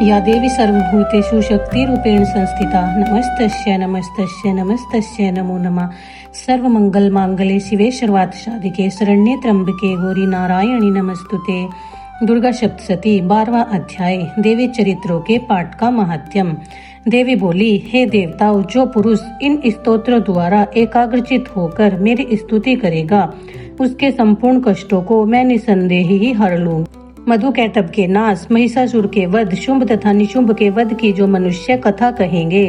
या देवी सर्वभूतेषु शक्तिरूपेण संस्थिता नमस्तस्यै नमस्तस्यै नमस्तस्यै नमो नमः। सर्वमंगल मांगल्ये शिवे सर्वार्थ साधिके शरण्ये त्र्यंबके गौरी नारायणी नमस्तुते। दुर्गा सप्तशती 12वां अध्याय देवी चरित्रों के पाठ का महात्म्य। देवी बोली, हे देवताओं, जो पुरुष इन स्तोत्रों द्वारा एकाग्रचित होकर मेरी स्तुति करेगा उसके संपूर्ण कष्टों को मैं निसंदेह ही हर लूं। मधुकैटभ के नाश, महिषासुर के वध, शुंभ तथा निशुंभ के वध की जो मनुष्य कथा कहेंगे,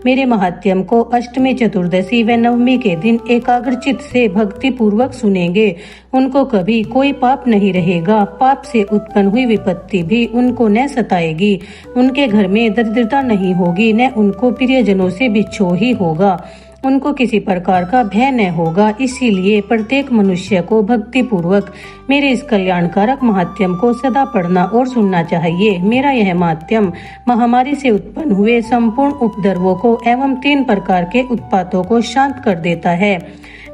मेरे महात्म्य को अष्टमी, चतुर्दशी व नवमी के दिन एकाग्रचित से भक्ति पूर्वक सुनेंगे, उनको कभी कोई पाप नहीं रहेगा। पाप से उत्पन्न हुई विपत्ति भी उनको न सताएगी। उनके घर में दरिद्रता नहीं होगी, न उनको प्रियजनों से बिछोह ही होगा। उनको किसी प्रकार का भय न होगा। इसीलिए प्रत्येक मनुष्य को भक्ति पूर्वक मेरे इस कल्याणकारक महात्म्य को सदा पढ़ना और सुनना चाहिए। मेरा यह महात्म्य महामारी से उत्पन्न हुए संपूर्ण उपद्रवों को एवं 3 प्रकार के उत्पातों को शांत कर देता है।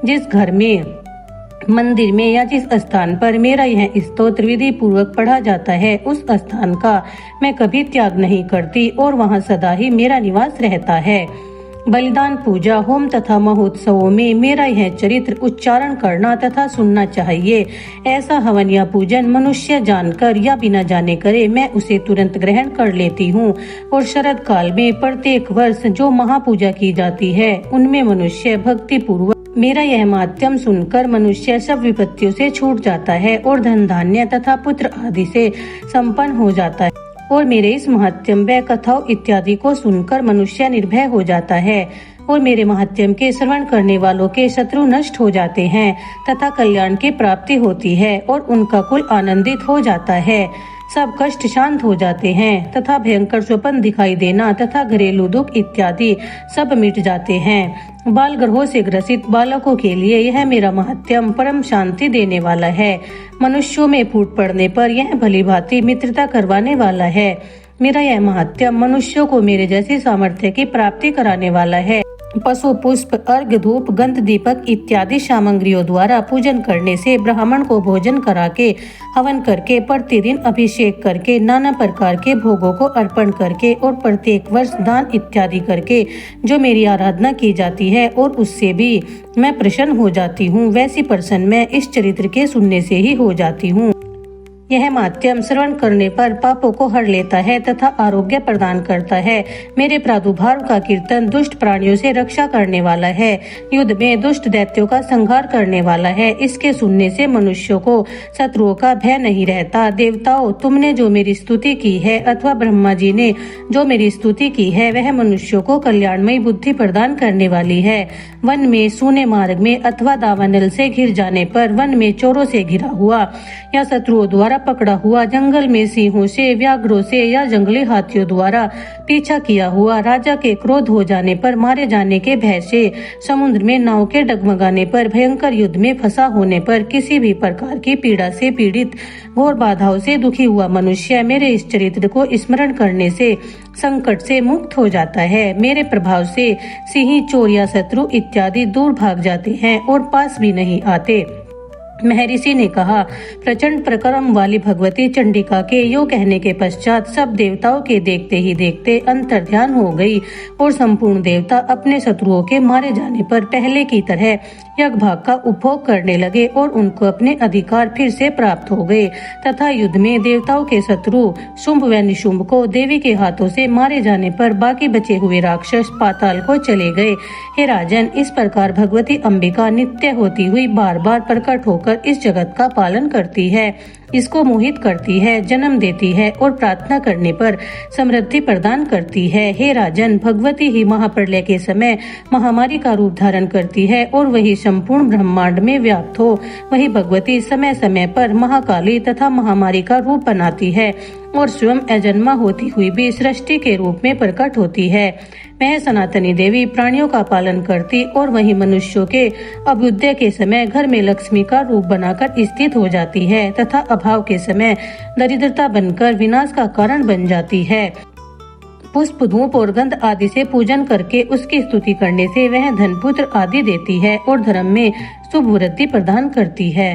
जिस घर में, मंदिर में या जिस स्थान पर मेरा यह स्तोत्र विधि पूर्वक पढ़ा जाता है, उस स्थान का मैं कभी त्याग नहीं करती और वहाँ सदा ही मेरा निवास रहता है। बलिदान, पूजा, होम तथा महोत्सवों में मेरा यह चरित्र उच्चारण करना तथा सुनना चाहिए। ऐसा हवन या पूजन मनुष्य जानकर या बिना जाने करे, मैं उसे तुरंत ग्रहण कर लेती हूँ। और शरद काल में प्रत्येक वर्ष जो महापूजा की जाती है, उनमें मनुष्य भक्ति पूर्वक मेरा यह महात्म्य सुनकर मनुष्य सब विपत्तियों से छूट जाता है और धन धान्य तथा पुत्र आदि से संपन्न हो जाता है। और मेरे इस महात्म्य व कथाओं इत्यादि को सुनकर मनुष्य निर्भय हो जाता है और मेरे महात्म्य के श्रवण करने वालों के शत्रु नष्ट हो जाते हैं तथा कल्याण की प्राप्ति होती है और उनका कुल आनंदित हो जाता है। सब कष्ट शांत हो जाते हैं तथा भयंकर स्वप्न दिखाई देना तथा घरेलू दुख इत्यादि सब मिट जाते हैं। बाल ग्रहों से ग्रसित बालकों के लिए यह मेरा महात्म्य परम शांति देने वाला है। मनुष्यों में फूट पड़ने पर यह भली भांति मित्रता करवाने वाला है। मेरा यह महात्म्य मनुष्यों को मेरे जैसी सामर्थ्य की प्राप्ति कराने वाला है। पशु, पुष्प, अर्घ्य, धूप, गंध, दीपक इत्यादि सामग्रियों द्वारा पूजन करने से, ब्राह्मण को भोजन करा के, हवन करके, प्रतिदिन अभिषेक करके, नाना प्रकार के भोगों को अर्पण करके और प्रत्येक वर्ष दान इत्यादि करके जो मेरी आराधना की जाती है और उससे भी मैं प्रसन्न हो जाती हूँ, वैसी प्रसन्न मैं इस चरित्र के सुनने से ही हो जाती हूँ। यह महात्म्य श्रवण करने पर पापों को हर लेता है तथा आरोग्य प्रदान करता है। मेरे प्रादुर्भाव का कीर्तन दुष्ट प्राणियों से रक्षा करने वाला है, युद्ध में दुष्ट दैत्यों का संहार करने वाला है। इसके सुनने से मनुष्यों को शत्रुओं का भय नहीं रहता। देवताओं, तुमने जो मेरी स्तुति की है अथवा ब्रह्मा जी ने जो मेरी स्तुति की है, वह मनुष्यों को कल्याणमयी बुद्धि प्रदान करने वाली है। वन में, सूने मार्ग में अथवा दावानल से घिर जाने पर, वन में चोरों से घिरा हुआ या शत्रुओं द्वारा पकड़ा हुआ, जंगल में सिंहों से, व्याघ्रों से या जंगली हाथियों द्वारा पीछा किया हुआ, राजा के क्रोध हो जाने पर, मारे जाने के भय से, समुद्र में नाव के डगमगाने पर, भयंकर युद्ध में फंसा होने पर, किसी भी प्रकार की पीड़ा से पीड़ित, घोर बाधाओं से दुखी हुआ मनुष्य मेरे इस चरित्र को स्मरण करने से संकट से मुक्त हो जाता है। मेरे प्रभाव से सिंह, चोर या शत्रु इत्यादि दूर भाग जाते हैं और पास भी नहीं आते। महर्षि ने कहा, प्रचंड प्रक्रम वाली भगवती चंडिका के यो कहने के पश्चात सब देवताओं के देखते ही देखते अंतर्ध्यान हो गई और संपूर्ण देवता अपने शत्रुओं के मारे जाने पर पहले की तरह यज्ञभाग का उपभोग करने लगे और उनको अपने अधिकार फिर से प्राप्त हो गए तथा युद्ध में देवताओं के शत्रु शुंभ व निशुंभ को देवी के हाथों से मारे जाने पर बाकी बचे हुए राक्षस पाताल को चले गए। हे राजन, इस प्रकार भगवती अंबिका नित्य होती हुई बार बार प्रकट होकर इस जगत का पालन करती है, इसको मोहित करती है, जन्म देती है और प्रार्थना करने पर समृद्धि प्रदान करती है। हे राजन, भगवती ही महाप्रलय के समय महामारी का रूप धारण करती है और वही संपूर्ण ब्रह्मांड में व्याप्त हो। वही भगवती समय समय पर महाकाली तथा महामारी का रूप बनाती है और स्वयं अजन्मा होती हुई भी सृष्टि के रूप में प्रकट होती है। वह सनातनी देवी प्राणियों का पालन करती और वही मनुष्यों के अभ्युदय के समय घर में लक्ष्मी का रूप बनाकर स्थित हो जाती है तथा अभाव के समय दरिद्रता बनकर विनाश का कारण बन जाती है। पुष्प, धूप और गंध आदि से पूजन करके उसकी स्तुति करने से वह धन, पुत्र आदि देती है और धर्म में शुभ वृद्धि प्रदान करती है।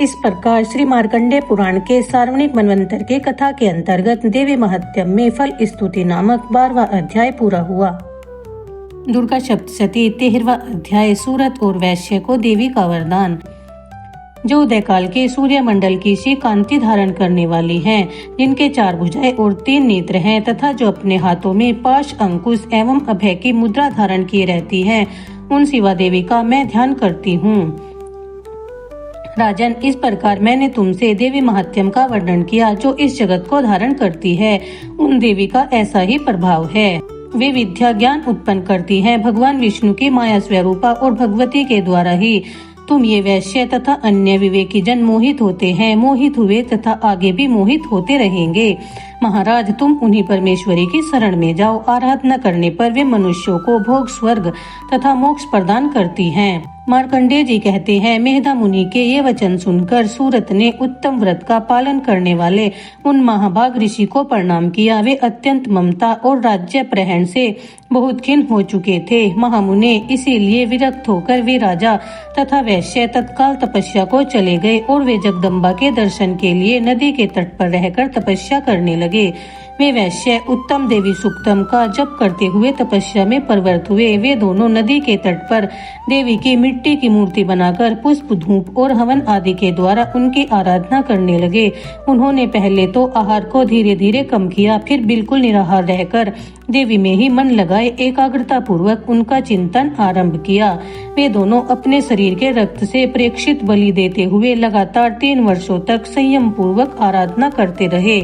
इस प्रकार श्री मार्कंडेय पुराण के सार्वणिक मनवंतर के कथा के अंतर्गत देवी महत्यम में फल स्तुति नामक 12वां अध्याय पूरा हुआ। दुर्गा सप्तशती 13वां अध्याय सूरत और वैश्य को देवी का वरदान। जो उदय काल के सूर्य मंडल की सी कांति धारण करने वाली हैं, जिनके 4 भुजाएं और 3 नेत्र हैं तथा जो अपने हाथों में पाश, अंकुश एवं अभय की मुद्रा धारण किए रहती हैं, उन शिवा देवी का मैं ध्यान करती हूँ। राजन, इस प्रकार मैंने तुमसे देवी महात्यम का वर्णन किया। जो इस जगत को धारण करती है, उन देवी का ऐसा ही प्रभाव है। वे विद्या ज्ञान उत्पन्न करती हैं। भगवान विष्णु की माया स्वरूपा और भगवती के द्वारा ही तुम ये वैश्य तथा अन्य विवेकी जन मोहित होते हैं, मोहित हुए तथा आगे भी मोहित होते रहेंगे। महाराज, तुम उन्हीं परमेश्वरी की शरण में जाओ। आराधना करने पर वे मनुष्यों को भोग, स्वर्ग तथा मोक्ष प्रदान करती हैं। मार्कंडेय जी कहते हैं, मेहदा मुनि के ये वचन सुनकर सूरत ने उत्तम व्रत का पालन करने वाले उन महाभाग ऋषि को प्रणाम किया। वे अत्यंत ममता और राज्य प्रहण से बहुत खिन्न हो चुके थे। महामुने, इसीलिए विरक्त होकर वे राजा तथा वैश्य तत्काल तपस्या को चले गए और वे जगदम्बा के दर्शन के लिए नदी के तट पर रहकर तपस्या करने लगे। वे वैश्य उत्तम देवी सुक्तम का जप करते हुए तपस्या में प्रवृत्त हुए। वे दोनों नदी के तट पर देवी की मिट्टी की मूर्ति बनाकर पुष्प, धूप और हवन आदि के द्वारा उनकी आराधना करने लगे। उन्होंने पहले तो आहार को धीरे धीरे कम किया, फिर बिल्कुल निराहार रहकर देवी में ही मन लगाए एकाग्रता पूर्वक उनका चिंतन आरंभ किया। वे दोनों अपने शरीर के रक्त से प्रेक्षित बलि देते हुए लगातार 3 वर्षों तक संयम पूर्वक आराधना करते रहे।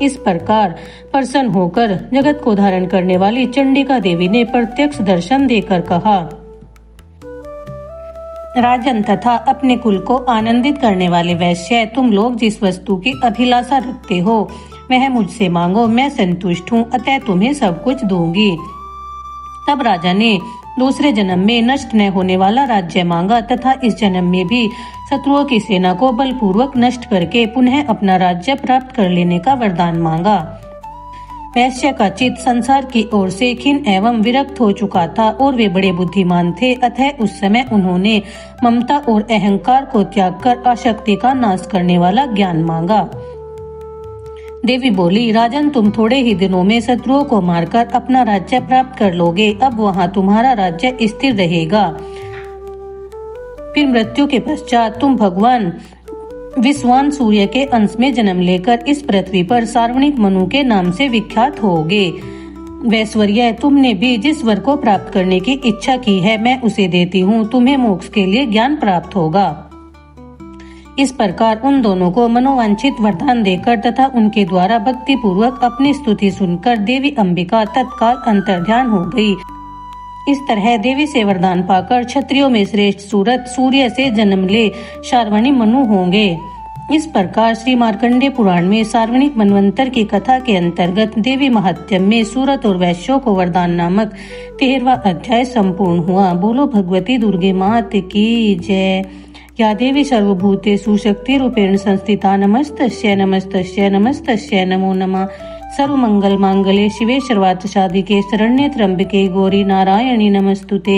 इस प्रकार प्रसन्न होकर जगत को धारण करने वाली चंडिका देवी ने प्रत्यक्ष दर्शन देकर कहा, राजन तथा अपने कुल को आनंदित करने वाले वैश्य, तुम लोग जिस वस्तु की अभिलाषा रखते हो वह मुझसे मांगो, मैं संतुष्ट हूँ, अतः तुम्हें सब कुछ दूंगी। तब राजा ने दूसरे जन्म में नष्ट न होने वाला राज्य मांगा तथा इस जन्म में भी शत्रुओं की सेना को बलपूर्वक नष्ट करके पुनः अपना राज्य प्राप्त कर लेने का वरदान मांगा। वैश्य का चित्त संसार की ओर से खिन्न एवं विरक्त हो चुका था और वे बड़े बुद्धिमान थे, अतः उस समय उन्होंने ममता और अहंकार को त्याग कर आसक्ति का नाश करने वाला ज्ञान मांगा। देवी बोली, राजन, तुम थोड़े ही दिनों में शत्रुओं को मारकर अपना राज्य प्राप्त कर लोगे। अब वहाँ तुम्हारा राज्य स्थिर रहेगा। फिर मृत्यु के पश्चात तुम भगवान विश्वान सूर्य के अंश में जन्म लेकर इस पृथ्वी पर सार्वणिक मनु के नाम से विख्यात होगे। वैश्वर्य, तुमने भी जिस वर को प्राप्त करने की इच्छा की है, मैं उसे देती हूँ। तुम्हें मोक्ष के लिए ज्ञान प्राप्त होगा। इस प्रकार उन दोनों को मनोवांछित वरदान देकर तथा उनके द्वारा भक्ति पूर्वक अपनी स्तुति सुनकर देवी अंबिका तत्काल अंतर्ध्यान हो गई। इस तरह देवी से वरदान पाकर क्षत्रियों में श्रेष्ठ सूरत सूर्य से जन्म ले शार्वणी मनु होंगे। इस प्रकार श्री मार्कंडेय पुराण में सार्वणिक मनवंतर की कथा के अंतर्गत देवी महात्यम में सूरत और वैश्यों को वरदान नामक 13वां अध्याय संपूर्ण हुआ। बोलो भगवती दुर्गे मात की जय। या देवी सर्वभूतेषु शक्ति रूपेण संस्थिता नमस्तस्यै नमस्तस्यै नमस्तस्यै नमो नमः। सर्वमंगल मांगल्ये शिवे सर्वार्थ साधिके शरण्ये त्र्यंबके गौरी नारायणी नमस्तुते।